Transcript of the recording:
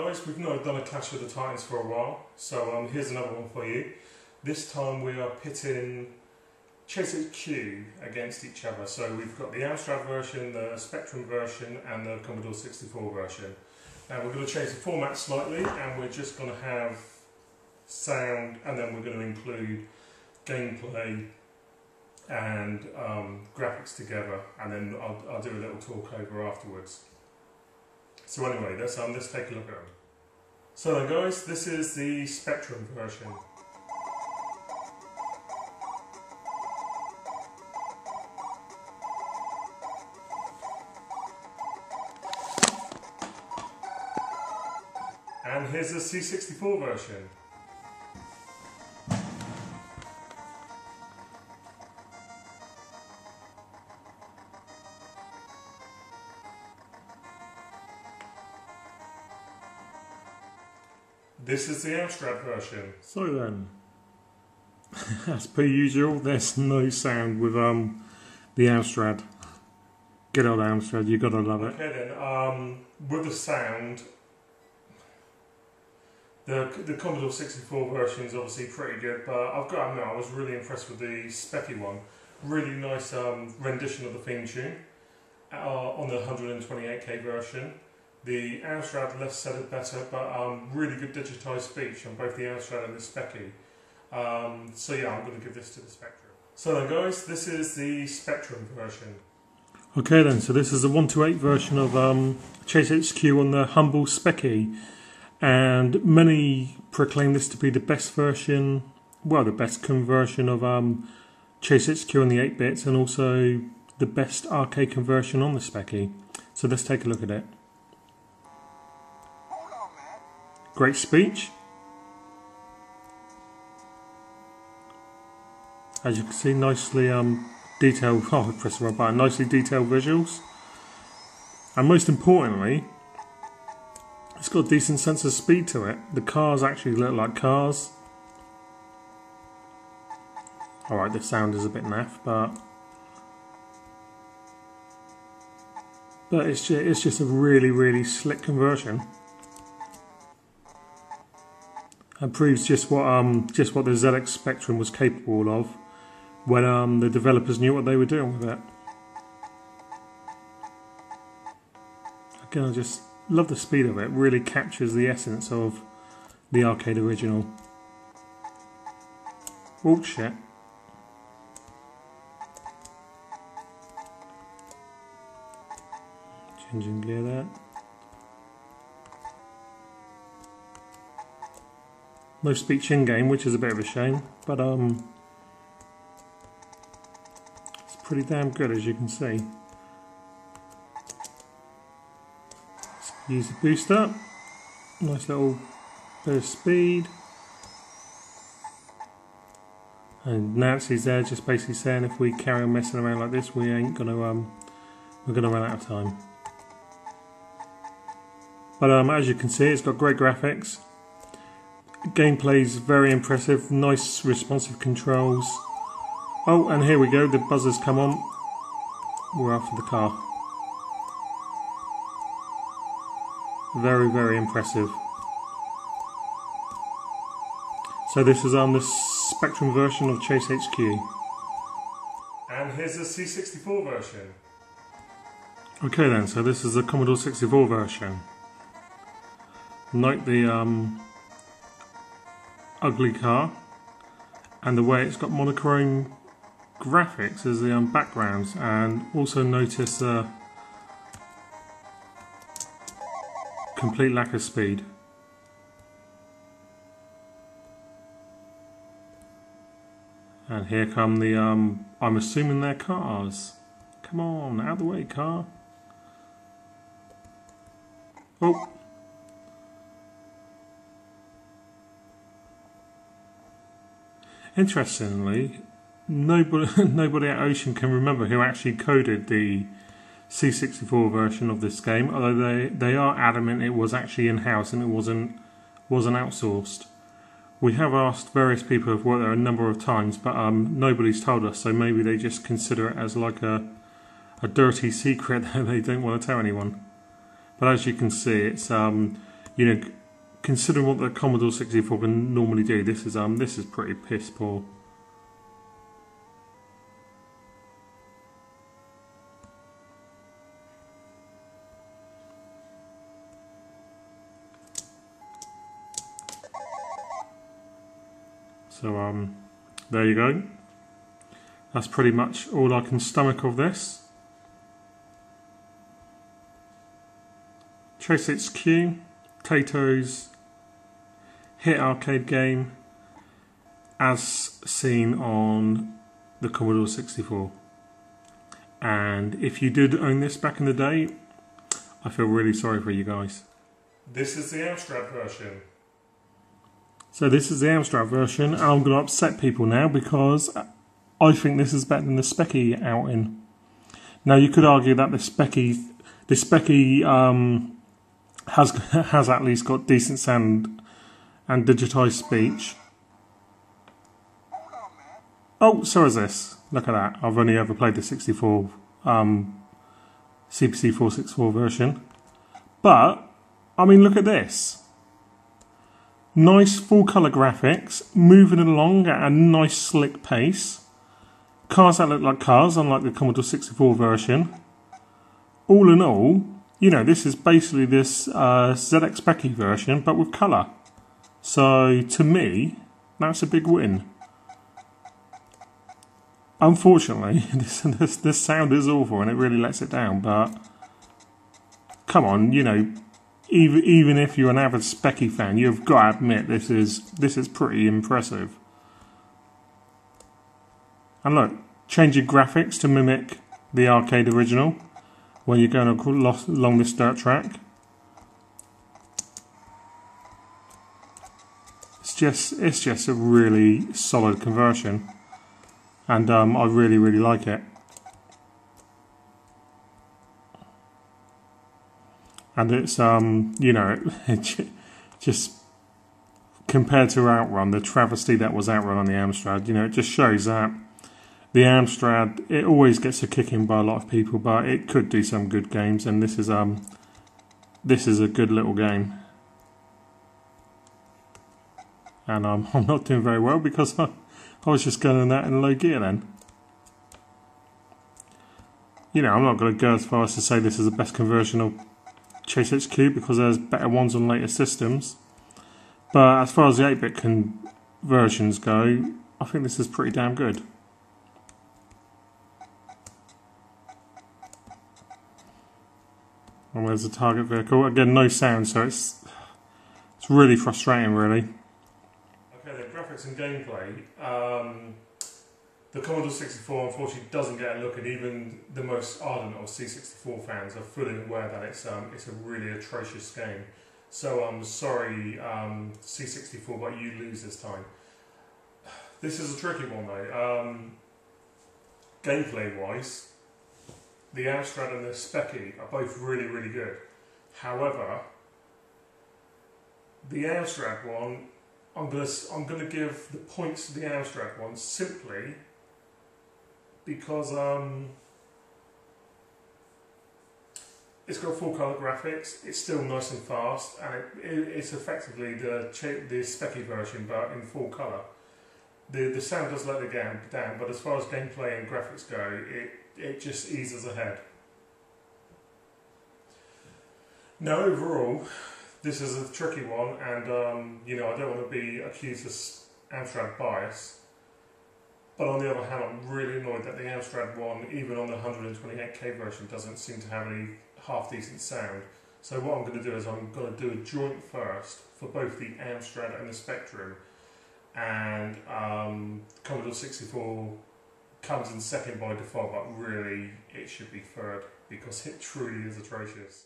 guys, we've not done a Clash of the Titans for a while, so here's another one for you. This time we are pitting Chase H.Q against each other. So we've got the Amstrad version, the Spectrum version and the Commodore 64 version. Now we're going to change the format slightly and we're just going to have sound, and then we're going to include gameplay and graphics together, and then I'll do a little talk over afterwards. So anyway, let's take a look at them. So then guys, this is the Spectrum version. And here's the C64 version. This is the Amstrad version. So then, as per usual, there's no sound with the Amstrad. Good old Amstrad, you gotta love it. Okay then, with the sound, the Commodore 64 version is obviously pretty good, but I've got to admit I was really impressed with the Specky one. Really nice rendition of the theme tune on the 128K version. The Amstrad less said it better, but really good digitised speech on both the Amstrad and the Specky. So yeah, I'm going to give this to the Spectrum. So then guys, this is the Spectrum version. Okay then, so this is the 128 version of Chase H.Q on the humble Specky. And many proclaim this to be the best version, well, the best conversion of Chase H.Q on the 8-bits, and also the best arcade conversion on the Specky. So let's take a look at it. Great speech. As you can see, nicely detailed, oh, I pressed the wrong button, nicely detailed visuals. And most importantly, it's got a decent sense of speed to it. The cars actually look like cars. Alright, the sound is a bit naff, but it's just a really, really slick conversion. And proves just what the ZX Spectrum was capable of when the developers knew what they were doing with it. Again, I just love the speed of it. It really captures the essence of the arcade original. Oh shit. Changing gear there. No speech in-game, which is a bit of a shame, but it's pretty damn good, as you can see. Let's use the booster. Nice little bit of speed. And Nancy's there just basically saying if we carry on messing around like this, we ain't gonna we're gonna run out of time. But as you can see, it's got great graphics. Gameplay's very impressive, nice responsive controls. Oh, and here we go, the buzzers come on. We're after the car. Very, very impressive. So this is the Spectrum version of Chase H.Q. And here's the C64 version. Okay then, so this is the Commodore 64 version. Note the ugly car and the way it's got monochrome graphics as the backgrounds, and also notice the complete lack of speed. And here come the I'm assuming they're cars. Come on, out of the way, car. Oh. Interestingly, nobody at Ocean can remember who actually coded the C64 version of this game, although they are adamant it was actually in-house and it wasn't outsourced. We have asked various people who've worked there a number of times, but nobody's told us, so maybe they just consider it as like a dirty secret that they don't want to tell anyone. But as you can see, it's you know, considering what the Commodore 64 can normally do, this is pretty piss poor. So there you go. That's pretty much all I can stomach of this. Chase H.Q, Tato's hit arcade game as seen on the Commodore 64. And if you did own this back in the day, I feel really sorry for you guys. This is the Amstrad version. So this is the Amstrad version, and I'm going to upset people now because I think this is better than the Specky outing. Now you could argue that the Specky has at least got decent sound and digitised speech. Oh, so is this. Look at that. I've only ever played the 64 CPC 464 version. But, I mean, look at this. Nice full colour graphics, moving along at a nice slick pace. Cars that look like cars, unlike the Commodore 64 version. All in all, you know, this is basically this ZX Specky version, but with colour. So, to me, that's a big win. Unfortunately, this sound is awful and it really lets it down, but come on, you know, even if you're an avid Specky fan, you've got to admit this is pretty impressive. And look, change your graphics to mimic the arcade original when you're going along this dirt track. It's just a really solid conversion, and I really like it. And it's you know, it just compared to Outrun, the travesty that was Outrun on the Amstrad, you know, it just shows that the Amstrad, it always gets a kick in by a lot of people, but it could do some good games, and this is a good little game. And I'm not doing very well because I was just going in that in low gear then. You know, I'm not going to go as far as to say this is the best conversion of Chase H.Q because there's better ones on later systems. But as far as the 8-bit conversions go, I think this is pretty damn good. And there's a target vehicle. Again, no sound, so it's really frustrating, really. Okay, the graphics and gameplay. The Commodore 64 unfortunately doesn't get a look, and even the most ardent of C64 fans are fully aware that it's a really atrocious game. So I'm sorry, C64, but you lose this time. This is a tricky one though. Gameplay-wise, the Amstrad and the Specky are both really good. However, the Amstrad one, I'm gonna give the points to the Amstrad one simply because it's got full colour graphics. It's still nice and fast, and it's effectively the Specky version, but in full colour. The sound does let it down, but as far as gameplay and graphics go, it just eases ahead. Now overall, this is a tricky one, and you know, I don't want to be accused of Amstrad bias, but on the other hand, I'm really annoyed that the Amstrad one, even on the 128K version, doesn't seem to have any half decent sound. So what I'm going to do is I'm going to do a joint first for both the Amstrad and the Spectrum, and Commodore 64 comes in second by default, but really it should be third because it truly is atrocious.